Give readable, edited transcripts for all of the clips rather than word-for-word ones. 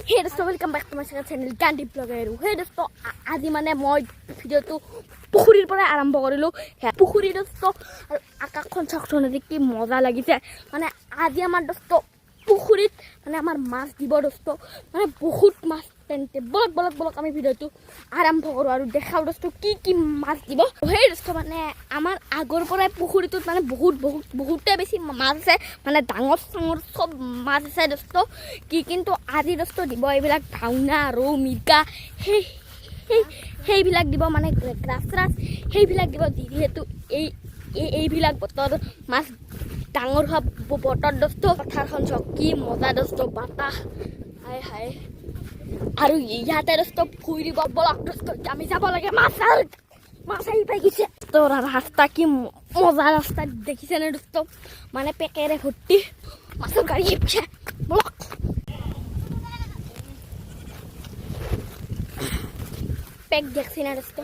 Hey dosto, welcome back to my channel Candy Blogger. Hey dosto, আজি মানে মই ভিডিওটো পুখুৰীৰ পৰা আৰম্ভ কৰিলো। পুখুৰী dosto আৰু আকাশখন চাওকচোন কি মজা লাগিছে। মানে আজি আমাৰ dosto পুখুৰীত মানে আমাৰ মাছ দিব dosto, মানে বহুত মাছ তেন্তে বলক আমি ভিডিওটো আৰম্ভ কৰো আৰু দেখাও dosto কি মাছ দিব। সেই dosto মানে আমাৰ আগৰ পৰাই পুখুৰীটোত মানে বহুতে বেছি মাছ আছে, মানে ডাঙৰ সব মাছ আছে dosto কি, কিন্তু আজি dosto দিব এইবিলাক ভাওনা ৰৌ মিৰ্কা সেইবিলাক দিব, মানে গ্ৰাছ সেইবিলাক দিব যিহেতু এইবিলাক বতৰ মাছ ডাঙৰ হোৱা বতৰ dosto। পথাৰখন চাওক কি মজা dosto, বাতাহ হাই আৰু ইয়াতে dosto ভুই দিব। বলক dosto আমি যাব লাগে, মাছ আহি পাই গৈছে। তোৰ ৰাস্তা কি মজা ৰাস্তা দেখিছে নে dosto, মানে পেকেৰে ভৰ্তি মাছৰ গাড়ী আহিছে। বলক পেক দেখছি না dosto,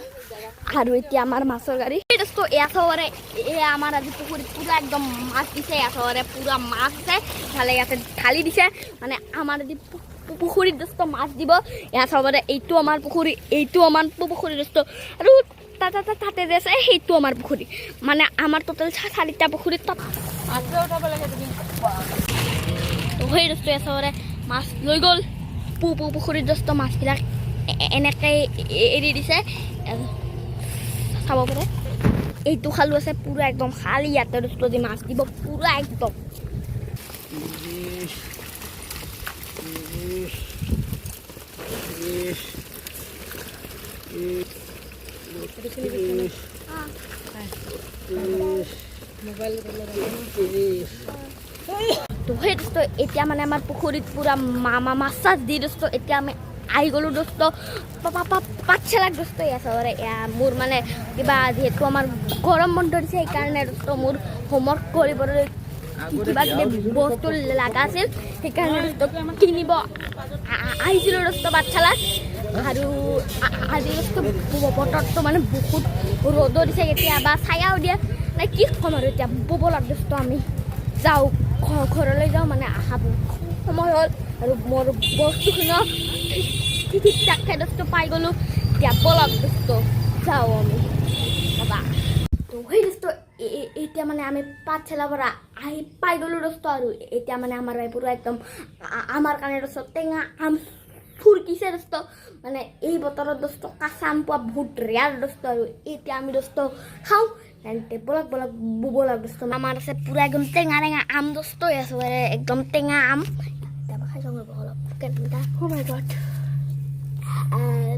আৰু এতিয়া আমাৰ মাছৰ গাড়ী dosto। এয়াচৰে আমাৰ আজি পুখুৰীত পুৰা একদম মাছ দিছে, এয়াচৰে পুৰা মাছ আছে, ভালে ইয়াতে ঢালি দিছে। মানে আমাৰ আজি পুখুৰীত dosto মাছ দিব। এয়াচৰে এইটো আমাৰ পুখুৰী, এইটো আমাৰ পুখুৰী dosto, আৰু তাতে যে আছে সেইটো আমাৰ পুখুৰী। মানে আমাৰ টোটেল 4টা পুখুৰীত উঠাব লাগে। সেই dosto এয়াচৰে মাছ লৈ গ'ল পুখুৰীত dosto, মাছবিলাক এনেকৈ এৰি দিছে চাব পাৰে। এইটো খালু আছে পুৰা একদম খালি, ইয়াতে dosto যে মাছ দিব পুৰা একদম। তো সেই dosto এতিয়া মানে আমাৰ পুখুৰীত পুৰা মাছ চাছ দি dosto এতিয়া আমি আহি গ'লো dosto পাঠশালাক dosto। এয়াচৰে মোৰ মানে কিবা যিহেতু আমাৰ গৰম বন্ধ দিছে সেইকাৰণে dosto মোৰ হোমৱৰ্ক কৰিবলৈ কিবা বস্তু লগা আছিল, সেইকাৰণে dosto কিনিব আহিছিলোঁ dosto পাঠশালাত। আৰু আজি dosto বতৰটো মানে বহুত ৰ'দো দিছে, কেতিয়াবা ছায়াও দিয়ে, মানে কি ক'ম আৰু এতিয়া ব'লক dosto আমি যাওঁ ঘৰলৈ যাওঁ, মানে আহা সময় হ'ল আৰু মোৰ বস্তুখিনিও ঠিক ঠাককৈ dosto পাই গ'লোঁ। এতিয়া ব'লক dosto যাওঁ আমি বাবা। তো সেই dosto এতিয়া মানে আমি পাঠশালাৰ পৰা আহি পাই গ'লোঁ dosto, আৰু এতিয়া মানে আমাৰ পুৰা একদম আমাৰ কাৰণে dosto টেঙা আম ফুৰকিছে dosto। মানে এই বতৰত dosto কাঁচা আম পোৱা বহুত ৰেয়াৰ dosto, আৰু এতিয়া আমি dosto খাওঁ তেন্তে বলক dosto। আমাৰ আছে পুৰা একদম টেঙা আম dosto, একেবাৰে একদম টেঙা আম। এতিয়া খাই চাওঁ ৰ'ব অলপ কেনেকুৱা। Oh my god,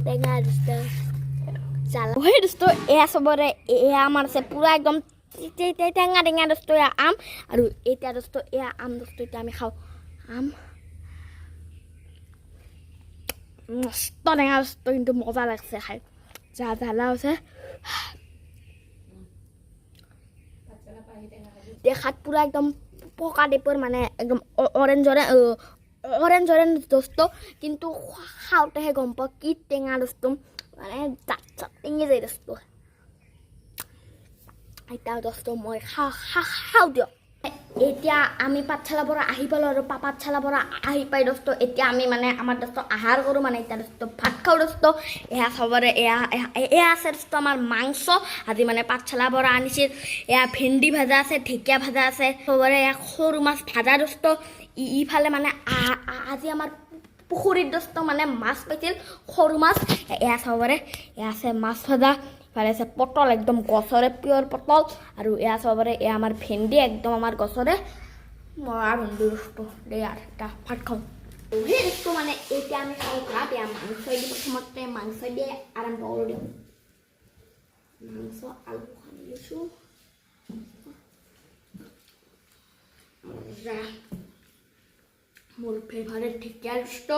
টেঙা dosto জ্বালা। সেই dosto এয়া চবৰে এয়া আমাৰ আছে পুৰা একদম টেঙা dosto এয়া আম, আৰু এতিয়া dosto এয়া আম dosto এতিয়া আমি খাওঁ আম। মস্ত টেঙা dosto, কিন্তু মজা লাগছে খাই, জ্বালা হৈছে। দেখাত পুৰা একদম পকা টাইপৰ, মানে একদম অৰেঞ্জ dosto, কিন্তু খাওঁতেহে গম পাওঁ কি টেঙা dosto, মানে জাত টেঙি যায় dosto। এতিয়া dosto মই খাওঁ দিয়ক। এতিয়া আমি পাঠশালাৰ পৰা আহি পালোঁ, আৰু পাঠশালাৰ পৰা আহি পাই dosto এতিয়া আমি মানে আমাৰ dosto আহাৰ কৰোঁ, মানে এতিয়া dosto ভাত খাওঁ dosto। এয়া চবৰে এয়া আছে dosto আমাৰ মাংস, আজি মানে পাঠশালাৰ পৰা আনিছিল। এয়া ভেন্দি ভাজা আছে, ঢেকীয়া ভাজা আছে, চবৰে এয়া সৰু মাছ ভাজা dosto। ইফালে মানে আজি আমাৰ পুখুৰীত dosto মানে মাছ পাইছিল, সৰু মাছ। এয়া চবৰে এয়া আছে মাছ ভাজা, ইফালে আছে পটল, একদম গছৰে পিয়ৰ পটল, আৰু এয়া চবৰে এয়া আমাৰ ভেন্দি একদম আমাৰ গছৰে মৰা ভেন্দি dosto দেই। আৰু এটা ভাত খাওঁ সেই dosto, মানে এতিয়া আমি খাওঁ ভাত। এয়া মাংস দি প্ৰথমতে মাংস দিয়ে আৰম্ভ কৰোঁ দিওঁ। মাংস আলু সানি লৈছোঁ, মোৰ ফেভাৰেট ঢেকীয়া dosto।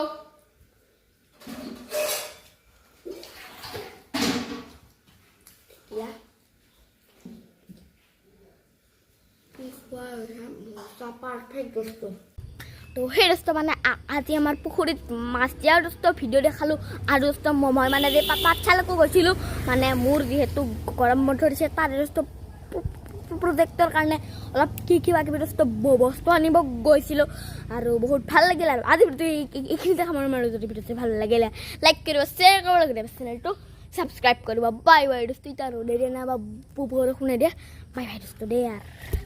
তো সেই dosto মানে আজি আমাৰ পুখুৰীত মাছ দিয়াৰ dosto ভিডিঅ' দেখালোঁ। আৰু dosto মই মানে যে পাঠশালাতো গৈছিলোঁ, মানে মোৰ যিহেতু গৰম বন্ধ দিছে তাৰে dosto প্ৰজেক্টৰ কাৰণে অলপ কিবা কিবি বস্তু আনিব গৈছিলোঁ আৰু বহুত ভাল লাগিল আৰু আজি ভিডিঅ'টো এইখিনিতে সামৰণি মাৰো যদি ভিডিঅ'টো ভাল লাগিলে লাইক কৰিব শ্বেয়াৰ কৰিব লাগে চেনেলটো ছাবস্ক্ৰাইব কৰিব বাই বাই দোস্ত ইতা ৰ'দে দিয়ে না বা বৰষুণে দিয়ে বাই বাই দোস্ত দে আৰু